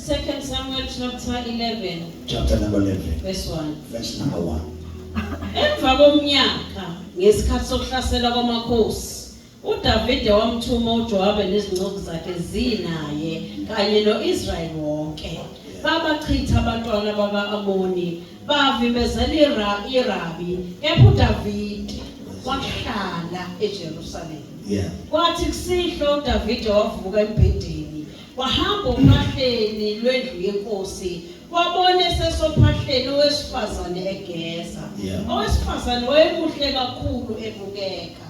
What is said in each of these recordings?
2 Samuel chapter 11. Chapter number 11. Verse 1. Verse number 1. Emva komnyaka ngesikhathi sokuhlasela kwamakhosi uDavide wamthuma uJowabe nezingcobo zakhe zinaye kanye noIsrael wonke babachitha abantwana baka-Amoni bavimbezela iRabi kepha uDavide wahlala eJerusalema. Kwathi kusihlwa uDavide wavuka embhedeni wahamba ophahleni lwendlu yenkosi wabona esesophahleni owesifazane egeza. Owesifazane wayemuhle kakhulu ebukeka.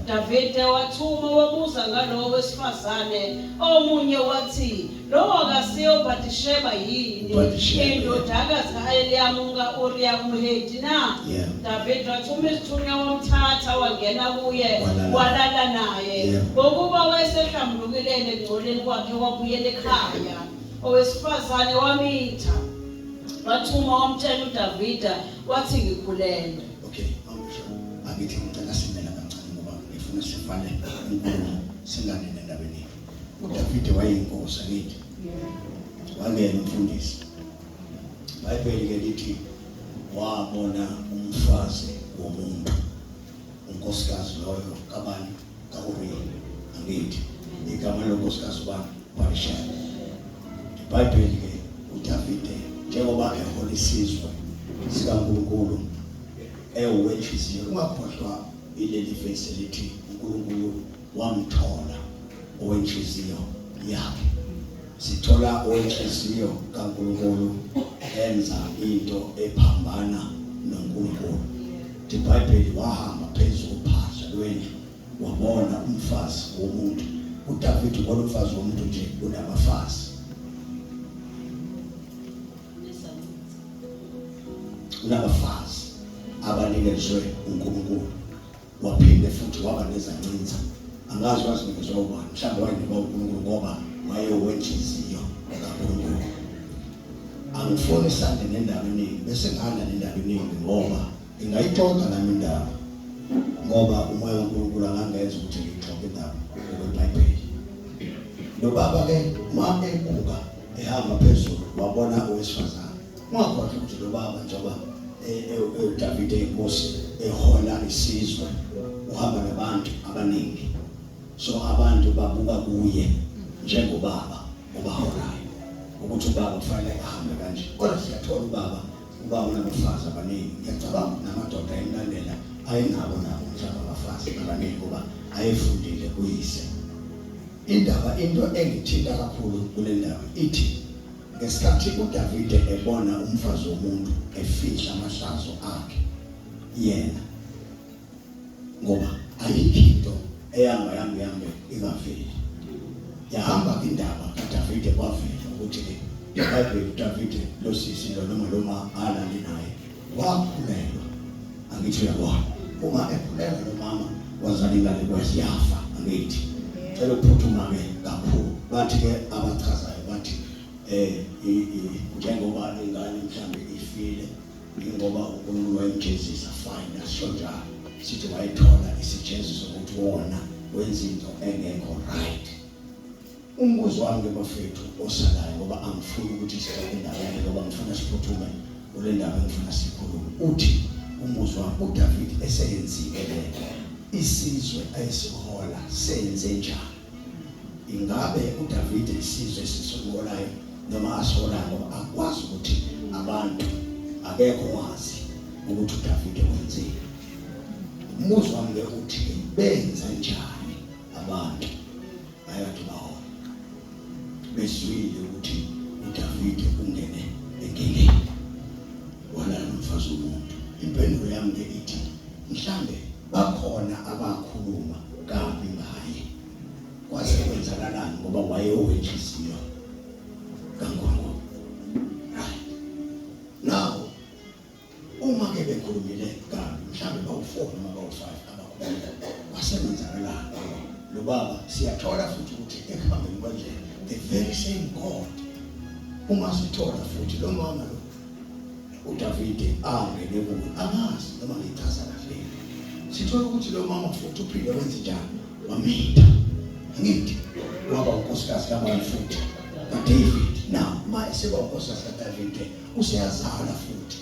Davide wathuma wabuza ngalowo wesifazane omunye wathi lo akasiyo Bathsheba yini indodakazi kaEliamu ka-Uriya umHethi na? Davide wathuma isithunywa wamthatha wangena kuye walala naye ngokuba wayesehlambulukile ekungcoleni kwakhe wabuyela ekhaya. Owesifazane wamitha wathuma wamtshela uDavide wathi ngikhulelwe. Okay, angithi ngicela simela kancane ngoba ngifuna sifane inkulumo singane endabeni. uDavide wayeyinkosi akithi. Wangena umfundisi. Bayibheli ke lithi wabona umfazi womuntu. Unkosikazi loyo kabani ka-Uriya angithi. Igama lonkosikazi Bathsheba. Bayibheli ke uDavide njengoba ehola isizwe sikaNkulunkulu ewetshisiwe ungakhohlwa ileli verse lithi uNkulunkulu wamthola owenhliziyo yakhe. Sithola owenhliziyo kaNkulunkulu enza into ephambana noNkulunkulu. iBhayibheli wahamba phezulu phasha lwendlu wabona umfazi womuntu. uDavide ubona umfazi womuntu nje unabafazi. Unabafazi abanikezwe uNkulunkulu. Waphinde futhi waba nezancinza. Angazi wazinikezwa ubani. Mhlawumbe wayinikwa uNkulunkulu ngoba wayewenhliziyo kaNkulunkulu. Angifuni sande nendaba eningi bese ngihamba nendaba eningi ngoba ingayixoxa nami indaba ngoba umoya kaNkulunkulu angangenza ukuthi ngixoxe indaba yeBhayibheli. Lo baba ke uma ebuka ehamba phezulu wabona owesifazane. Ungakhohlwa ukuthi lo baba njengoba uDavide inkosi ehola isizwe uhamba nabantu abaningi. So abantu babuka kuye njengobaba obaholayo ukuthi ubaba kufanele ahambe kanje. Kodwa siyathola ubaba unabafazi abaningi. Ngiyacabanga namadoda emlandela ayengabo nabo njalo abafazi abaningi ngoba ayefundile kuyise. Indaba into engithinta kakhulu kule ndaba ithi ngesikhathi uDavide ebona umfazi womuntu efihla amahlazo akhe yena ngoba ayikho into eyambe ingaveli. Yahamba indaba kaDavide kwavela ukuthi iBhayibheli uDavide lo sisi noma alali naye wakhulelwa. Angithi uyabona uma ekhulelwa lo mama wazala ingane kwesiyafa. Angithi cela ukuphuthuma ke kakhulu. Bathi ke abachazayo bathi njengoba ingane mhlambe ifile ngoba uNkulunkulu wayemjezisa fine asonjalo sithi wayithola isijeziso ukuthi wona wenza into engekho right. Umbuzo wami kubafethu osalayo ngoba angifuni ukuthi sithathe indaba ngoba ngifuna siphuthume kule ndaba engifuna sikhulume. Uthi umbuzo wami uDavide eseyenzile isizwe ayesihola senze njani? Ingabe uDavide isizwe sisongolayo noma asolayo ngoba akwazi ukuthi abantu akekho wazi ukuthi uDavide wenzeni. Umbuzo wami uthi benza njani abantu ayathi bahola bezwile ukuthi uDavide ungene enkingeni wala umfazi womuntu. Impendulo yami ithi mhlambe bakhona abakhuluma kabi ngaye kwase kwenzakalani ngoba wayewenhliziyo kaNkulunkulu. Now uma ke bekhulumile kabi mhlambe bawu4 noma bawu5 abakhuluma kwasebenzakalani lo baba siyathola futhi ukuthi ekuhambeni kwendlela the very same God uma sithola futhi lo mama lo uDavide angene kuye angazi noma ngichaza kahle. Sithola ukuthi lo mama futhi uphinde wenze njani wamitha. Ngithi waba unkosikazi kaMali futhi kaDavid. Now mayeseba uNkosi kaDavid useyazala futhi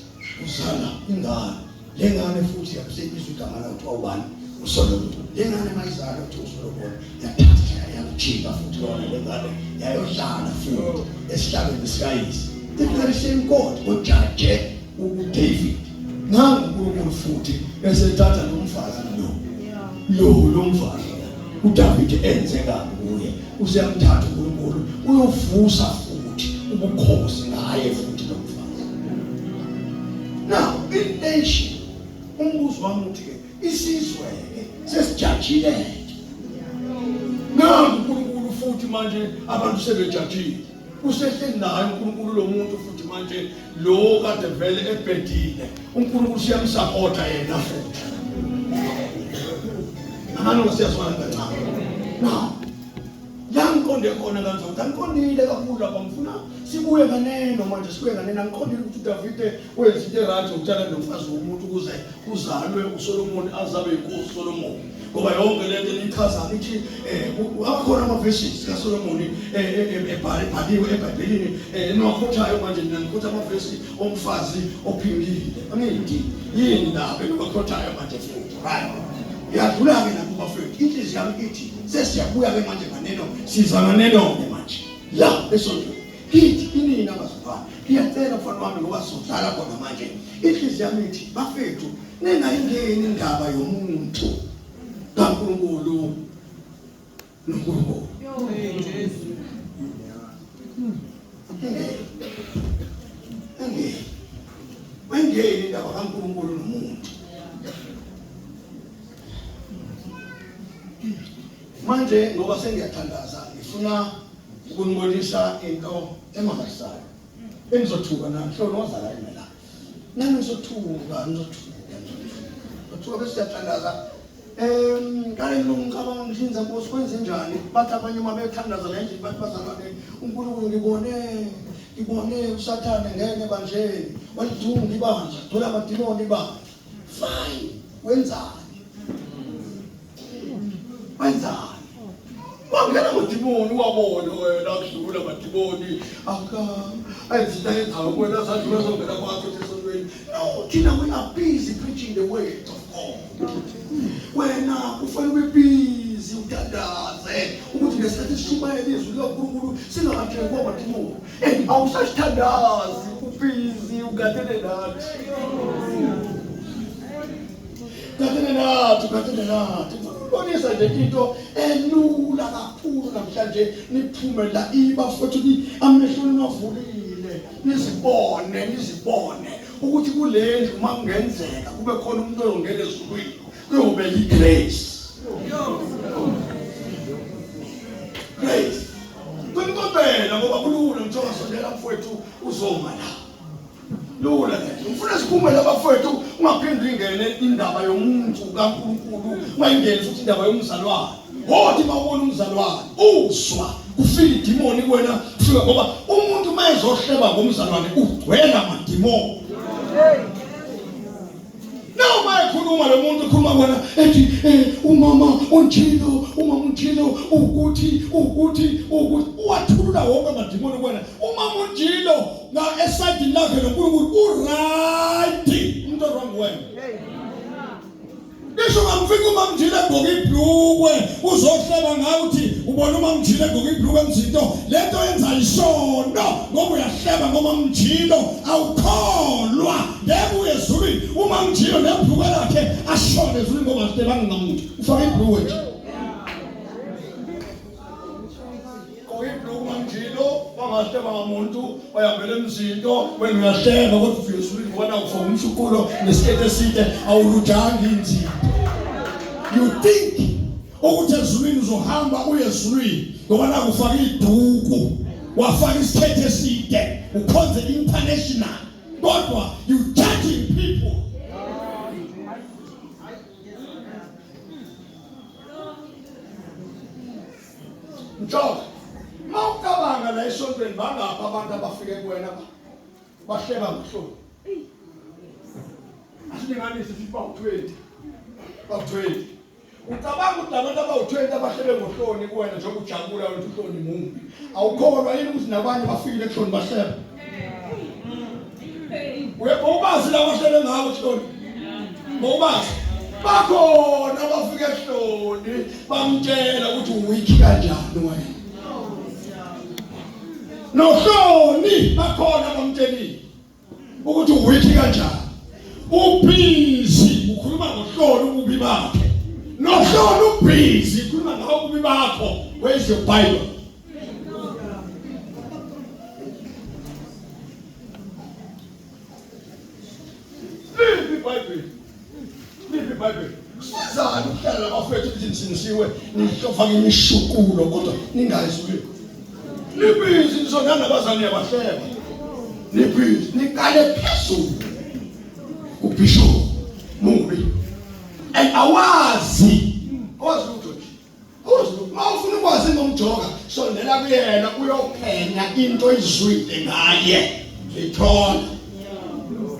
uzala ingane. Le ngane futhi yakusebenzisa igama lakhe ubani uSolomon. Le ngane mayizala uthi uSolomon yathatha yamjika futhi lona le ngane yayohlala futhi esihlalweni sikayise. The very same God ojaje uDavid. Nangu uNkulunkulu futhi esethatha lo mfazi lo mfazi uDavid enze kabi kuye. Useyamthatha uNkulunkulu uyovusa futhi ubukhosi ngaye futhi lo mfazi. Now in nation umbuzo wami uthi ke isizwe sesijajile. Nangu uNkulunkulu futhi manje abantu sebejajile. Usehleli naye uNkulunkulu lo muntu futhi manje lo kade vele ebhedile uNkulunkulu siyamsapota yena futhi. Amano siyazwana kancane. Now yangiqonde khona kanjani angiqondile kakhulu lapha ngifuna sibuye kaneno manje sibuye kaneno angiqondile ukuthi uDavid wenza into erathi ukuthatha nomfazi womuntu ukuze kuzalwe uSolomon azabe inkosi Solomon. Ngoba yonke lento lichazana ithi akhona ama-verses kaSolomon ebhaliwe eBhayibhelini niwakhothayo manje nanikhotha ama-verse omfazi ophindile. Angithi yini lapho eniwakhothayo manje futhi right? Yadlula ke nakuba futhi inhliziyo yami ithi sesiyabuya ke manje nganeno siza nganeno-ke manje la esontweni kithi inini abazifana ngiyacela mfana wami ngoba sizodlala khona manje inhliziyo yami ithi bafethu ningayingeni indaba yomuntu kaNkulunkulu noNkulunkulu. Mangeni indaba kaNkulunkulu nomuntu. Manje ngoba sengiyathandaza ngifuna ukunibonisa into emangalisayo. Engizothuka namhlanje nozala yena la. Nami ngizothuka bese siyathandaza. Kale ngicabanga ngihlinza Nkosi kwenze njani? Bathi abanye uma bethandaza la endlini bathi bazalwane uNkulunkulu ngibone uSathane ngeke banjeni. Walidunga ibandla, thola amadimoni ibandla. Fine, wenzani? Wangena amadimoni wabona wena akudlula amadimoni ayizinto wena sadlula zongena kwakho esontweni. No, thina we are busy preaching the word of God. Wena kufanele ube busy uthandaze ukuthi ngesikhathi sishumayela izwi likaNkulunkulu singakanjeni kwamadimoni. Awusasithandazi ubusy ugadene nathi. Gadene nathi. Bonisa nje into elula kakhulu namhlanje niphume la ibafethu amehlo nivulile nizibone ukuthi kulendlu makungenzeka kube khona umuntu oyongena ezulwini kuyobe yigrace. Grace. Kunkombela ngoba kulula ngithoka sondela mfowethu uzoma la. Lula ke. Ngifuna sikhumbule abafowethu ungaphindi ingene indaba yomuntu kaNkulunkulu, ungayingeni futhi indaba yomzalwane. Hothi mawubona umzalwane, uzwa kufika idimoni kuwena, kufika ngoba umuntu mayezohleba ngomzalwane ugcwela amadimoni. Noma ekhuluma lo muntu ukhuluma bona ethi umama unjilo ukuthi wathulula wonke amadimoni kuwena. Umama unjilo na esayidini lakhe noNkulunkulu uright, umuntu wrong wena. Ngisho ngamfika umama unjilo egqoka ibhlukwe uzohleba ngayo uthi ubona umama unjilo egqoka ibhlukwe emzinto lento yenza isono ngoba uyahleba ngomama unjilo awukholwa ngeke uye ezulwini. Umama unjilo nebhlukwe lakhe ashone ezulwini ngoba sihlebanga ngamuntu ufaka ibhlukwe nje. Wangahleba ngamuntu bayambele emzinto wena uyahleba kodwa ufike ezulwini ubona ufaka umshukulo nesikete eside awulujanga inzipho. You think ukuthi ezulwini uzohamba uye ezulwini ngoba la ufaka iduku wafaka isikete eside ukhonze international kodwa you judging people. Njalo mawucabanga la esontweni bangapha abantu abafike kuwena bahleba ngohlolo. Asilinganise sithi ba 20. Ucabanga ukuthi abantu abawu-20 abahlele ngohloni kuwena njengoba ujabula wena uhloni mumbi. Awukholwa yini ukuthi nabanye bafikile kuhloni bahlele? Uyabazi la bahlele ngawo kuhloni. Bawubazi. Bakhona abafike ehloni bamtshela ukuthi uwiki kanjani wena. Nohloni bakhona bamtshelile ukuthi uwiki kanjani. Ubhizi ukhuluma ngohloni ububi bakhe. Nohloni ubhizi ukhuluma ngawo ububi bakho. Where's your Bible? Lipi Bible. Sizana ukuhlala labafethu ukuthi nisinisiwe nihlofa ngemishukulo kodwa ningayizwi. Libizi nisonana nabazali yabahleba. Libizi nikale phezulu. Ubishop mubi. Awazi lutho nje. Awazi lutho. Mawufuna ukwazi ngomjoga sondela kuyena uyophenya into izwile ngaye. Ithola.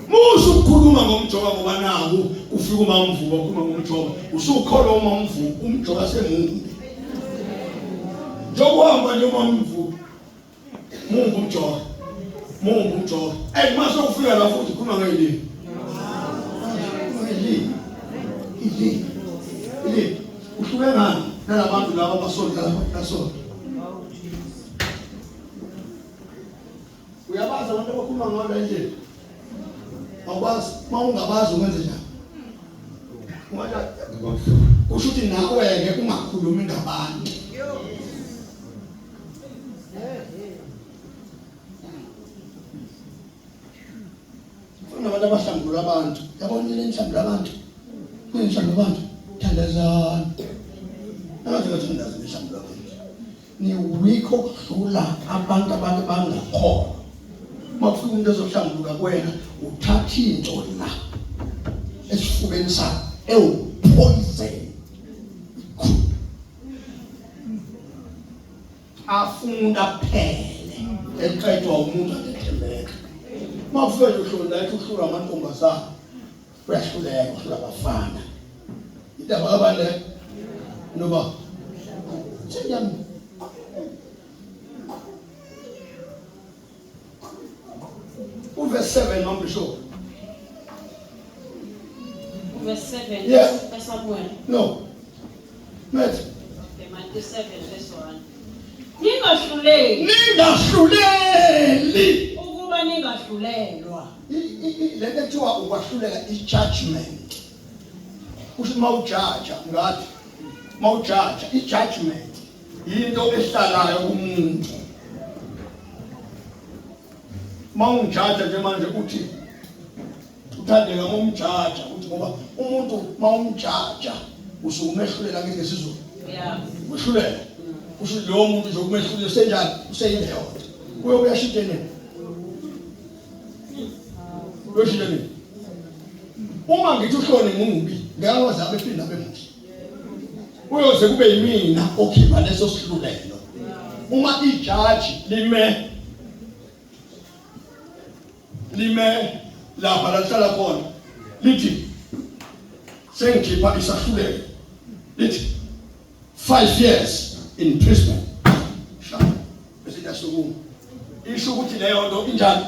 Musu ukukhuluma ngomjoga ngoba nawo ufika uMamvuba ukhuluma ngomjoga usukholwa uMamvuba umjoga semumbi. Njokuhamba nje uMamvuba Mungu umjoga. Mase ufika la futhi ukhuluma ngayini? Ili uhluke ngani nalabantu laba basonta lapha. Uyabaza abantu abakhuluma ngalo nje. Awubazi mawungabazi ukwenze njani. Kusho ukuthi nawe ngeke ungakhulumi ngabantu. Abantu abahlambulula abantu. Yabonile inhlambula abantu. Inhlambula abantu. Thandazana. Abantu bathandaza inhlambula abantu. Ni wiko kudlula abantu bangakho. Mafuna umuntu ezohlambuluka kuwena uthatha into la esifubeni sakho poison. Afunda phele eqedwa umuntu athembeka. Mafuna uhlonda uhlula amantombazana. Uyahluleka uhlula abafana. Indaba abantu noba siyami verse 7 Mambisho. Verse 7. Yeah. Samuel. No. Net. Okay, Matthew 7 verse 1. Ningahluleli. Ukuba ningahlulelwa. Le nto kuthiwa ukwahlulela i-judgment. Uthi mawujaja ngathi mawujaja i-judgment yinto ehlalayo kumuntu. Mawungijaja nje manje uthi uthandeka momjaja uthi ngoba umuntu mawumjaja usumehlulela ngesizulu. Yeah. Uhlulela. Usho lo muntu nje ukumehlulela senjani useyindoda. Kuyo kuyashintshene. Uyashintshene. Uma ngithi uhlone ngumbi ngiyakwazi abephinda bemuhle. Uyoze kube yimina okhipha leso sihlulelo. Uma ijaji lime lapha la hlala khona lithi sengikhipha isahlulelo lithi 5 years in prison. Shaka bese yasukuma isho ukuthi leyo nto injani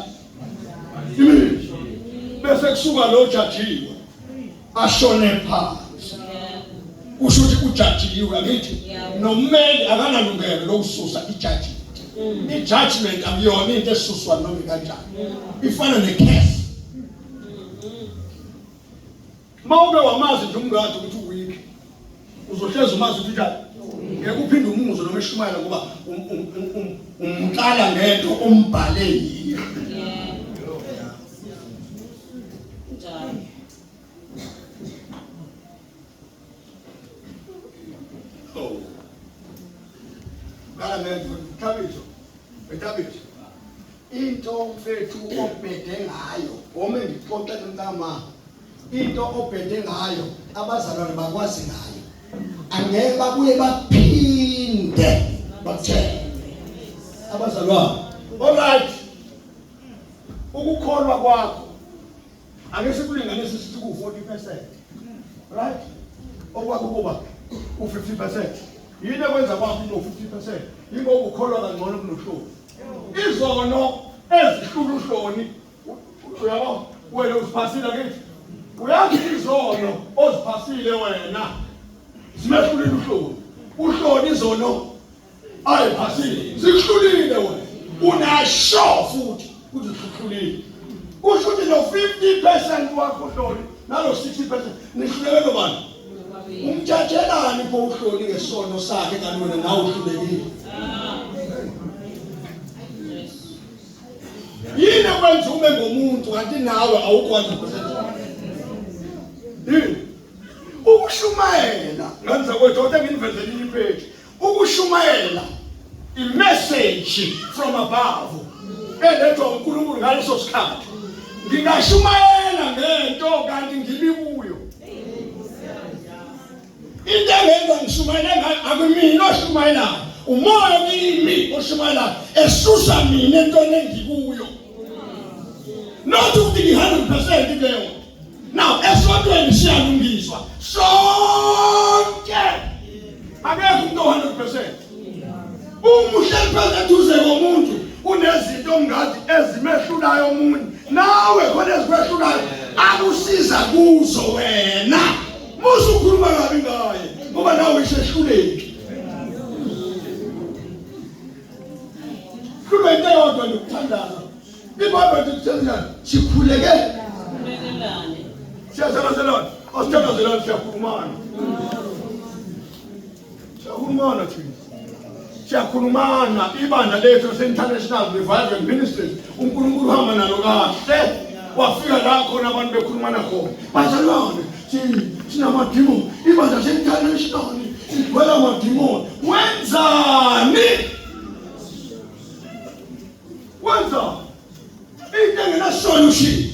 bese kusuka lo jajiwe ashone phansi. Kusho ukuthi ujajiwe akithi nomeli akanalungelo lokususa ijaji. I-judgment akuyona into esuswa noma kanjani. Ifana necase. Mawube wamazi nje umngadi ukuthi uwiki. Uzohleza umazi ukuthi njani. Ngeke uphinde umuzwe noma eshumayela ngoba umqala ngento umbhale yiyo. Njalo. Oh. Kala ngento Bethabitho. Into mfethu ophethe ngayo, wome ngixoxe nomntama. Into ophethe ngayo, abazalwane bakwazi ngayo. Angeke babuye baphinde bathele. Abazalwane. Alright. Ukukholwa kwakho ake sikulinganise sithi ku 40%. Right? Okwakho kuba u50%. Yini ekwenza kwakho no50%? Ingoba ukholwa kangcono kunohloni. Izono ezihlula uhloni. Uyabo wena usiphasile kithi. Uyazi izono oziphasile wena. Simehlulile uhloni. Uhloni izono ayiphasile. Sikuhlulile wena. Unasho futhi ukuthi sikuhlulile. Kusho ukuthi no50% wakho uhloni nalo 60% nihluleke bani? Umjajelani pho uhloni ngesono sakhe kanona nawe uhlulekile. Yini kwenza ube ngomuntu kanti nawe awukwazi ukusebenza? Yini? Ukushumayela ngenza kwethu kodwa nginiveze linye page. Ukushumayela i-message from above. Elethwa uNkulunkulu ngaleso sikhathi. Ngingashumayela ngento kanti ngibi kuyo. Into engenza ngishumayela akumina oshumayela. Umoya kimi oshumayela esusa mina entweni engikuyo. Not ukuthi ngi100% kuleyo. Now esontweni siyalungiswa. Sonke. Akekho umuntu 100%. Umuhleli phakathi duze komuntu unezinto ongathi ezimehlulayo omunye. Nawe khona ezikwehlulayo akusiza kuzo wena. Musu ukhuluma kabi ngaye ngoba nawe usehluleki. Kuba into yodwa nokuthandaza. Ibhayibheli lithi sikhuleke. Kulekelane. Siyazalazela, osithandazela siyakhulumana. Siyakhulumana thina. Siyakhulumana ibandla lethu se-International Revival Ministries. uNkulunkulu uhamba nalo kahle. Wafika la khona abantu bekhulumana khona. Bazalwane, sinamadimoni. Ibandla se-International sigcwele amadimoni. Wenzani? Wenza. Into engena-solution.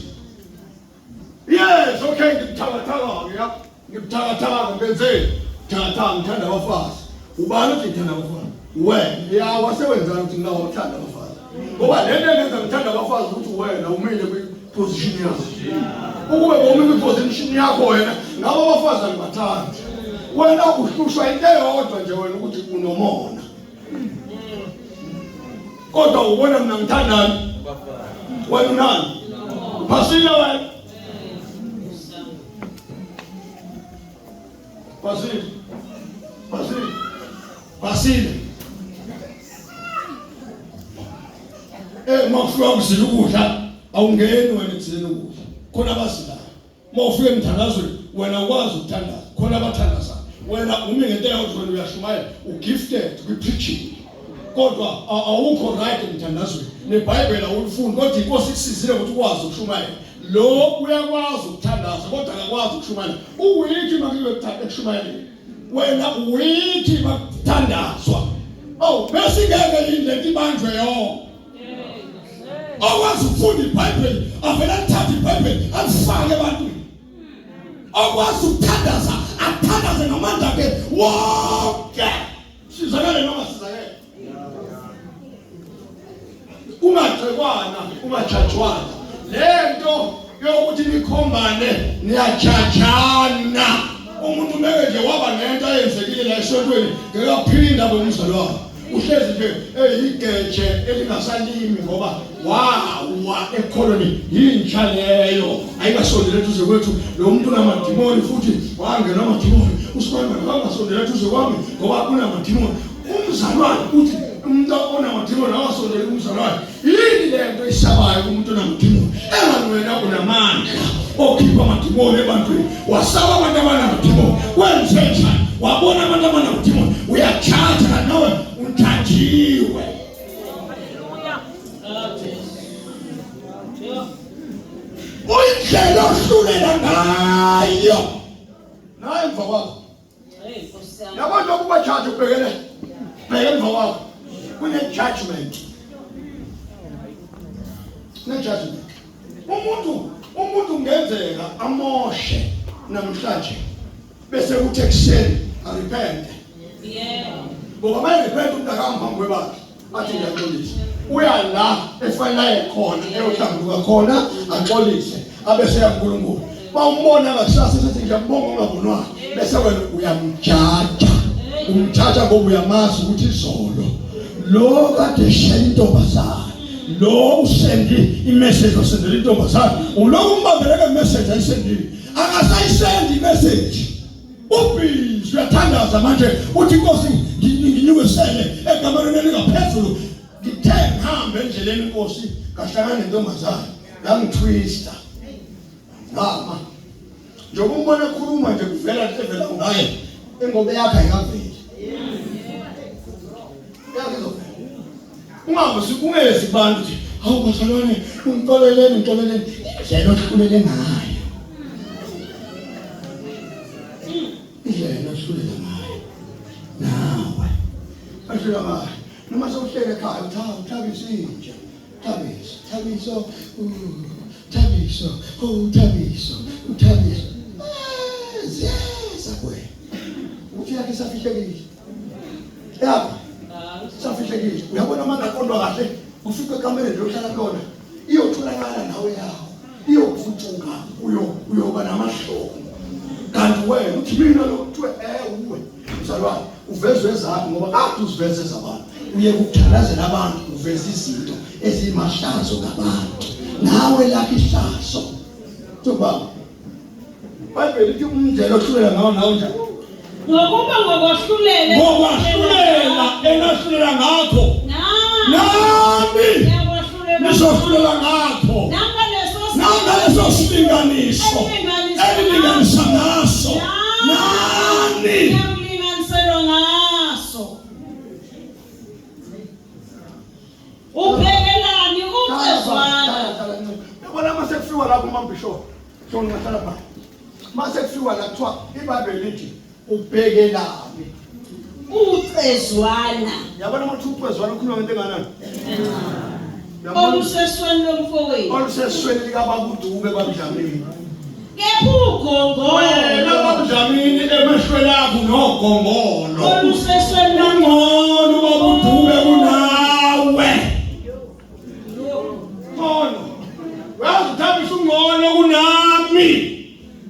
Yes, okay, ngibuthathaka, ngibuthathaka ngenzeni? Ngithanda ngithanda abafazi. Ubani uthi ngithanda abafazi? Wena, wasebenzana ukuthi ngawuthanda abafazi. Ngoba lento engenza ngithanda abafazi ukuthi wena umile kwi-position yakho. Ukube bomile kwi-position yakho wena, ngabo abafazi angibathandi. Wena uhlushwa into eyodwa nje wena ukuthi unomona. Kodwa ubona mina ngithandani? Wena unani? Phasile wena. Basile. Mawufika ukuzila ukudla awungeni wena ekuzileni ukudla. Khona abasilayo. Mawufika emthandazweni wena ukwazi ukuthandaza. Khona abathandaza. Wena umi ngento yodwa uyashumayela ugifted kwi-preaching. Kodwa awukho right emthandazweni. NeBhayibheli awulifundi kodwa inkosi ikusizile ukuthi ukwazi ukushumayela. Lo uyakwazi ukuthandaza kodwa akakwazi ukushumayela. Uwithi makiwe ukushumayela. Wena uwithi bakuthandazwa. Bese ngeke indlela ibanjwe yonke. Okwazi ukufunda iBhayibheli avela thatha iBhayibheli alifake ebantwini. Okwazi ukuthandaza athandaze ngamandla akhe wonke. Sizakale noma sizakele. Ungagcekwana, ungajajwana. Lento yokuthi nikhombane niyajajana. Umuntu meke nje waba nento ayenzekile la esontweni ngekaphinda bomzalwane. Uhlezi nje igeje elingasalimi ngoba wawa ecolony yintsha leyo ayikasondele eduze kwethu lo muntu unamadimoni futhi wangena amadimoni usikwanga angasondela eduze kwami ngoba kunamadimoni. Umzalwane uthi umuntu onamadimoni awasondele umzalwane. Yini lento isabayo kumuntu onamadimoni? Wena unamandla okhipha amadimoni ebantwini. Wasaba abantu abanamadimoni. Wenze njani? Wabona abantu abanamadimoni uyachaza nawe uthathiwe. Uyindlela ohlulela ngayo. Naye emva kwakho. Yabantu okubachaza ubhekele. Bheka emva kwakho. Kune-judgment. Ne-judgment. Umuntu ungenzeka amoshe namhlanje bese kuthi ekuseni arepente. Ngoba manje repente umuntu akahamba kwebakhe athi ngiyaxolisa. Uya la efanele khona eyohlambuka khona axolise abese yaNkulunkulu. Bawumbona ngakusasa sethi ngiyabonga ungabonwa bese wena uyamjaja. umthatha ngoba uyamazi ukuthi izolo lo kade eshaya intombazane lo usendi imessage osendela intombazane uloku umbambeleke imessage ayisendile akasayisendi imessage ubhizi uyathandaza manje uthi inkosi nginyukisele egamareni elingaphezulu ngithe ngihambe endleleni inkosi ngahlangana nentombazane yangitwista mama njengoba umbona ekhuluma nje kuvela evela ngaye ingobe yakhe ayikaveli ungabe sikungezi bantu nje hawu bazalwane ungitoleleni indlela ohlulele ngayo indlela ohlulele ngayo nawe ashila ngayo noma sewuhlele ekhaya uthabisa intsha Thabiso Yes, away. Uthi yakhe safihlekile. Yabo. Safihlekile. Uyabona manje aqondwa kahle. Ufike ekameni nje ohlala khona. Iyotholakala nawe yawo. Iyokuvuthuka uyoba namahloko. Kanti wena uthi mina lokuthiwe uwe. Mzalwane, uvezwe ezakho ngoba kade uziveze zabantu. Uye ukuthandazela abantu uveze izinto ezimahlazo ngabantu. Nawe lakhe ihlazo. Toba. Bible lithi umndlela ohlulela ngawo nawo njani? Ngokuba ngokwahlulela enahlulela ngakho. Nami. Nizohlulela ngakho. Nangaleso silinganiso. Elilinganisa ngaso. Nami. Elilinganiselo ngaso. Ubhekelani ucezwana. Yabona mase kufiwa lapho mambisho. Shona ngathala pha. Mase kufiwa la kuthiwa iBhayibheli lithi ubhekelani ucezwana. Yabona manje ucezwana ukhuluma ngento enganani? Olusesweni lomfowethu. Olusesweni likaBabudube baBdlamini. Kepha ugongolo. Wena baBdlamini emehlweni akho nogongolo. Olusesweni lomfowethu baBudube kunawe. Ngono. Wazithabisa ungcono kunami.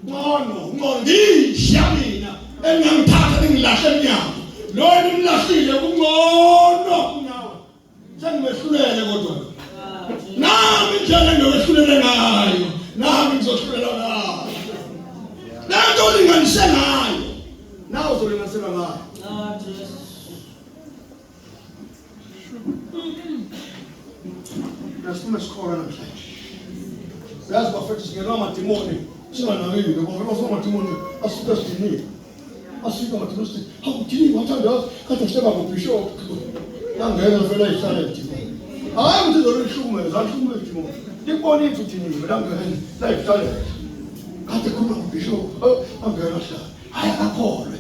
Ngono ngisha mina engangithatha ngilahle emnyango. Lo nimlahlile kungcono kunawe. Sengimehlulele kodwa. Nami njalo ngiyohlulele ngayo. Nami ngizohlulela ngayo. Nanto linganise ngayo. Nawe uzolinganisela ngayo. Nasifuna sikhona namhlanje. Yazi bafethu singenwa amadimoni singanakile ngoba bafuna amadimoni asuka sidinile. Asika amadimoni hawu dini wathandaza kade uhleba ngobishop. Yangena vele ihlala idimoni. Hayi ukuthi zolihlukumeza alihlukumeza idimoni. Libona into dinile langena la ihlala. Kade khona ngobishop angena hlala. Hayi akakholwe.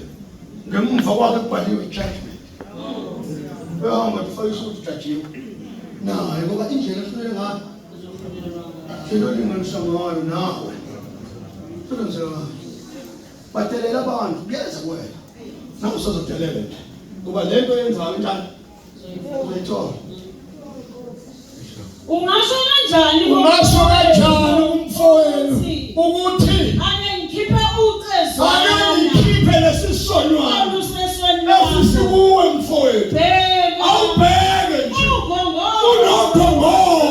Ngemva kwakhe kubhaliwe judgment. Behamba kufayisa ukuthi jajiwe. Naye ngoba indlela ehlule ngayo linganisa ngayo nawe senzela batelela abantu kuyeza wena nawe usozodelela nje ngoba lento yenzayo njani uyithola ungasho kanjani umfowenu ukuthi ake ngikhiphe ucezwana ngikhiphe lesisonywana olusesweni esisikuwe mfowenu awubheke nje unogongolo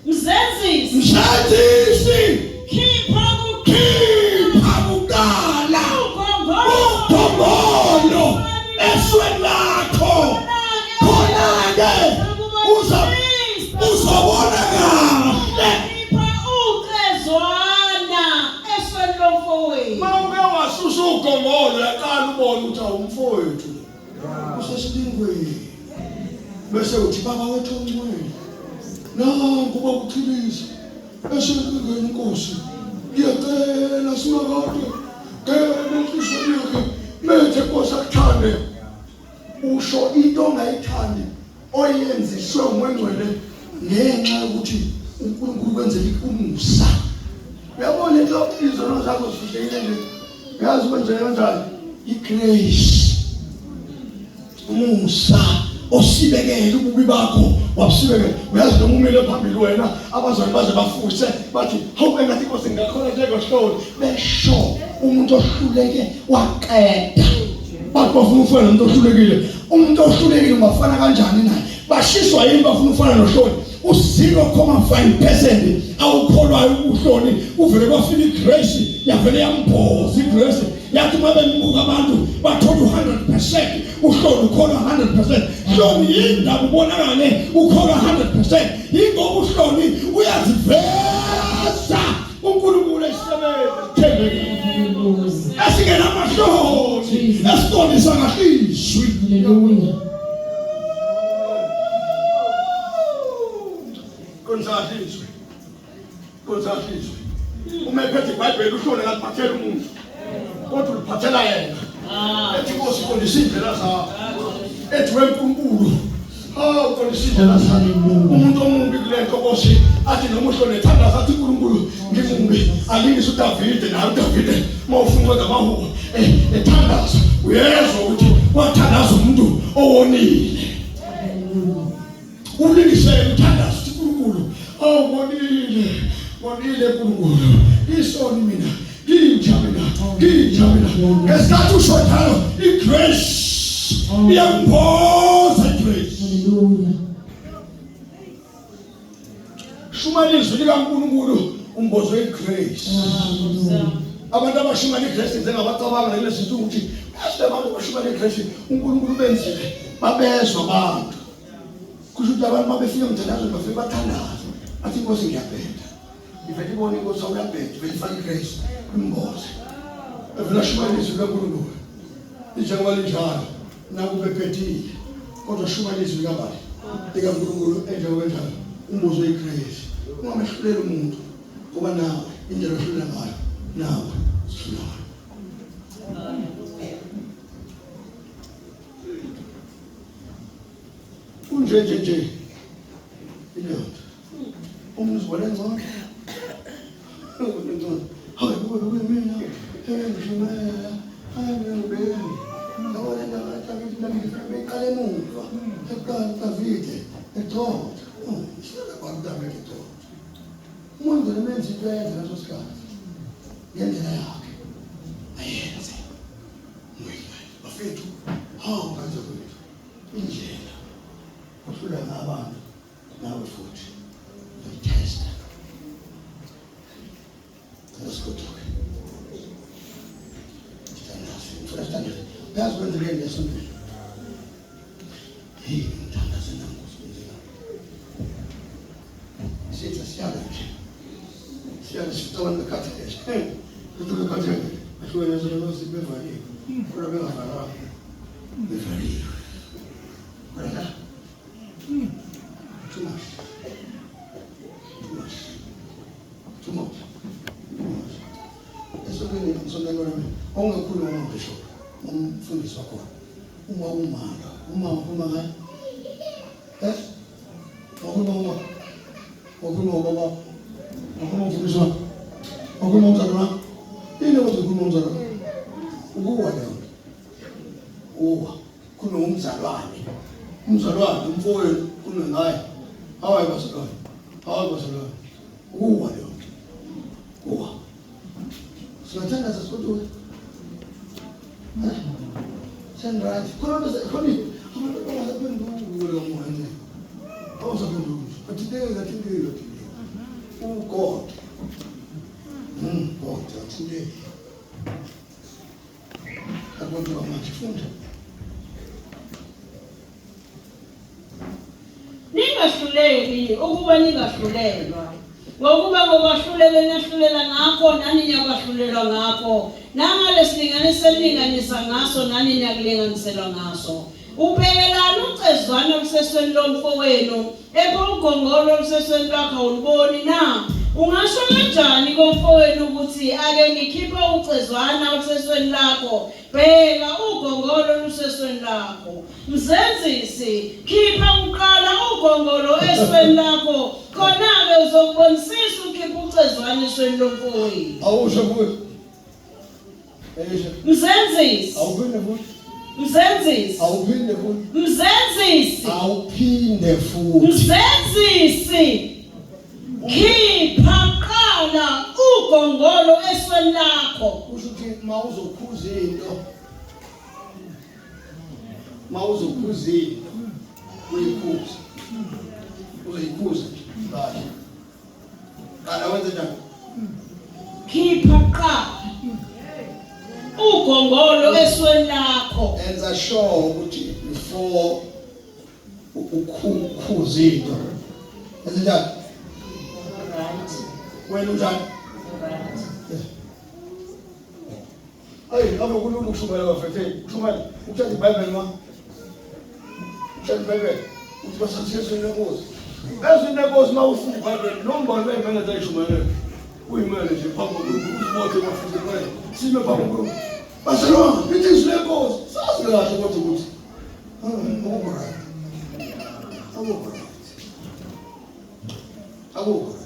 Mzenzisi khipha kukala ugongolo esweni lakho khona-ke uzobona kahle khipha ucezwana esweni lomfowethu. Ma uke wasusa ugongolo yaqala ubona ukuthi awumfowethu usesilingweni bese uthi baba wethu omncane nangu bakuphilisa esenkingeni inkosi ngiyacela singakade ngene enhlizweni yakhe methe Nkosi akuthande usho into ongayithandi oyenziswe ngwengcwele ngenxa yokuthi uNkulunkulu kwenzele umusa. Uyabona into izono zakho zifihlekile nje yazi kwenzeka kanjani igrace umusa osibekele ububi bakho wabusibekele uyazi noma umile phambili wena abazali baze bafuse bathi hawu engathi inkosi ngakhona njengohloli besho umuntu ohluleke waqeda bathi bafuna ufana nomuntu ohlulekile umuntu ohlulekile ungafana kanjani naye bashiswa yini bafuna ufana nohloli u0.5% awukholwayo uhloli uvele kwafika igrace yavele yambhoza igrace yathi mabe mbuka abantu bathola 100% uhlolo ukholwa 100% hloni yindaba ubonakale ukholwa 100% ingoba uhloni uyaziveza uNkulunkulu esebenza thembekile asingena amahloni esiqondisa ngahliswi Hallelujah. konzahliswe umephethe iBhayibheli uhlole ngaphathela umuntu kodwa uliphathela yena ethi Nkosi qondisa indlela zakho ethi weNkulunkulu qondisa indlela zakho umuntu omubi kule Nkosi athi noma uhlole ethandaza athi uNkulunkulu ngimumbi alingise uDavide naye uDavide mawufuna ngamahubo ethandaza uyezwa ukuthi wathandaza umuntu owonile ulingisele uthandaza uNkulunkulu bonile uNkulunkulu isoni mina ngijabula ngesikhathi ushothalo igrace iyamboza igrace Hallelujah. shumanizwe likaNkulunkulu umbozwe igrace abantu abashumana igrace njengabacabanga yile sithi ukuthi abantu abashumana igrace uNkulunkulu benzile babezwa abantu kusho ukuthi abantu mabefika emthandazweni bafike bathandaza athi Nkosi ngiyabheda ivele ibone Nkosi awuyabheda ivele ifake igrace imboze evela shumanizwe likaNkulunkulu njengoba linjalo nakube phethile kodwa shumanizwe likabani likaNkulunkulu enjengoba njalo umbozwe igrace ungamehlulela umuntu ngoba nawe indlela ohlulela ngayo nawe sihlala nje indoda umzwala ngcono hayi kuwe mina ngishimela hayi ngibeni ngabona ngathi ngiqale emuva eqala Davide ethotha sila kwandame ethotha umuntu lemenzi into yenza ngaso sikhathi ngendlela yakhe ayenze bafethu hawu kanjani kwethu indlela ufuna ngabantu nawe futhi uyitesta ngasikuthoke stand that's when the game is something hey ntangaze nangosi sitha siyala sitona kathesh kutuka kathesh ashwe nazo nazo sibevali kula bengavala bevali kula too much. Esokeni ngizongena nami. Ongakhuluma ngisho. Umfundisi wakho. Umanga. Uma ngaye. Wakhuluma. Wakhuluma baba. Wakhuluma umfundisi wakho. Wakhuluma umzalwane. Yini wakhuluma umzalwane? Ukuwa leo. Uwa. Khuluma umzalwane. Umzalwane umfowenu kunaye. Hawaye basalwane. Uwa leo. Uwa. Sinatanga sasa kutu. Sunrise. Kuna abantu abasapenda ukubona umuntu. Awusapenda ukuthi. Athindeka. God. God athindeka. Abantu abafunda. Ningahluleki ukuba ningahlulelwa ngokuba ngokwahlulela ngakho nani niyakwahlulelwa ngakho nangalesinganiselo elinganisa ngaso nani niyakulinganiselwa ngaso ubhekelana ucezwana olusesweni lomfowenu epho ugongolo olusesweni lwakho awuliboni na ungasho kanjani komfowenu ukuthi ake ngikhiphe ucezwana olusesweni lakho bheka ugongolo olusesweni lakho mzenzisi khipha uqala ugongolo esweni lakho khona-ke uzokubonisisa ukhipha ucezwana esweni lomfowenu awusho futhi mzenzisi awuphinde futhi Mzenzisi. Awuphinde futhi. Mzenzisi. Awuphinde futhi. Mzenzisi. Khipha qala ugongolo esweni lakho. Kusho ukuthi mawuzokhuza into. Mawuzokhuza into. Uyikhuza. Uyikhuza kahle. Kana wenze njani? Khipha qala ugongolo esweni lakho. Enza sure ukuthi before ukhuza into. Wenze njani? Right. Wena unjani? Right. Hey, ngabe kulula ukushumayela bafethu. Ushumayela. Uthanda iBhayibheli ma? Uthanda iBhayibheli. Uthi basathethe inkosi. Ezwe inkosi mawufunda iBhayibheli, nombolo bengene zayishumayela. Uyimele nje phambi kokuthi bafike kwaye. Sime phambi kokuthi. Baselona, lithi izwe inkosi. Sazi kahle ukuthi ukuthi. Akubona. Akubona. Akubona.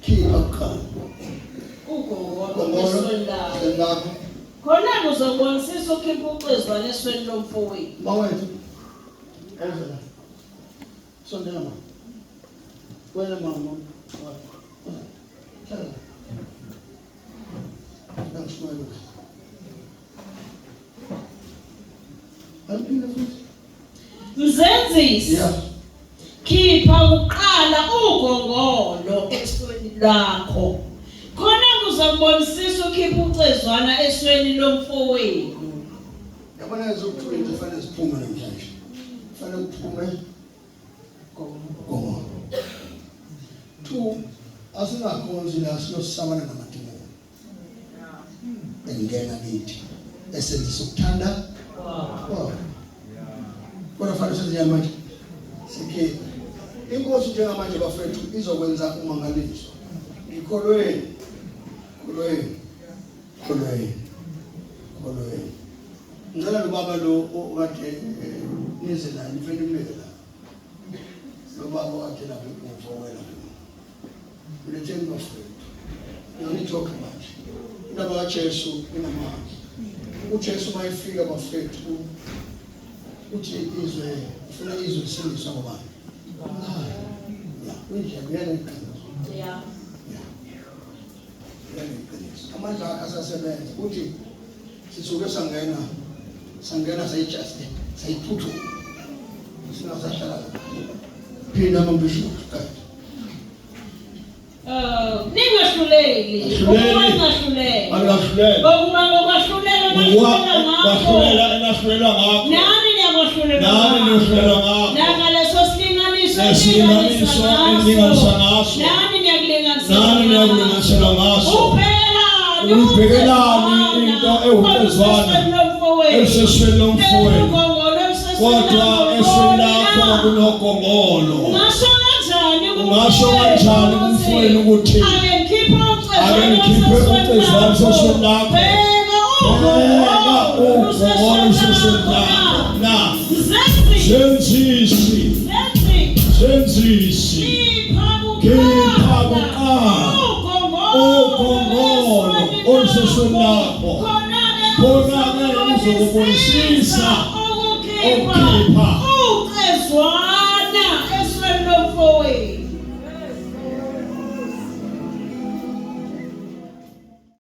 Khipha qala. Ugongolo esweni lakho. Ngakho Khona kuzobonisisa ukhipha ucezwana esweni lomfowethu. mawethu. Ezela. Sondela mama. Wena mama. Hlala. Ngishumela. Aliphinda futhi. Mzenzisi. Yeah. Khipha uqala ugongolo esweni lakho. Khona kuzobonisisa ukhipha ucezwana esweni lomfowethu. Yabona ezokuthwenza fanele siphume namhlanje. Fanele kuphume gomo. 2 asingakhonzi la siyosamana namadimoni. Engena kithi. Esenzisa ukuthanda. Wow. Kodwa fanele senze manje. Sikhe. Inkosi njengamanje bafethu izokwenza umangaliso. Ikholweni. Kolweni. Ngicela lo baba lo okade nize la nifike nimleke la. Lo baba wakhe la ngifowela. Uletheni bafethu. Ngiyithoka manje. Indaba kaJesu inamandla. uJesu mayefika bafethu uthi izwe ufuna izwe lisindiswa ngobani? Ya, uyijabulele iqiniso. Yeah. Amandla akhe asasebenza uthi sisuke sangena sayijuste sayiphuthu singasahlala phina mambisho kanti Ningahluleli Angahlulela. ngokuba ngokahlulela ngakho. nani niyakahlulela ngakho. nangaleso silinganiso Esilinganiso endinganisa ngaso. nani Nani niyakulinganisela ngaso. Ubhekelani into ewucezwana esesweni lomfowethu. Kodwa esweni lakho kunogongolo. Ungasho kanjani kumfowethu ukuthi akengikhiphe ucezwana esesweni lakho? Ugongolo esesweni lakho. Na Senzisi khipha kuqala ugongolo olusesweni lakho. Khona-ke uzokubonisisa ukukhipha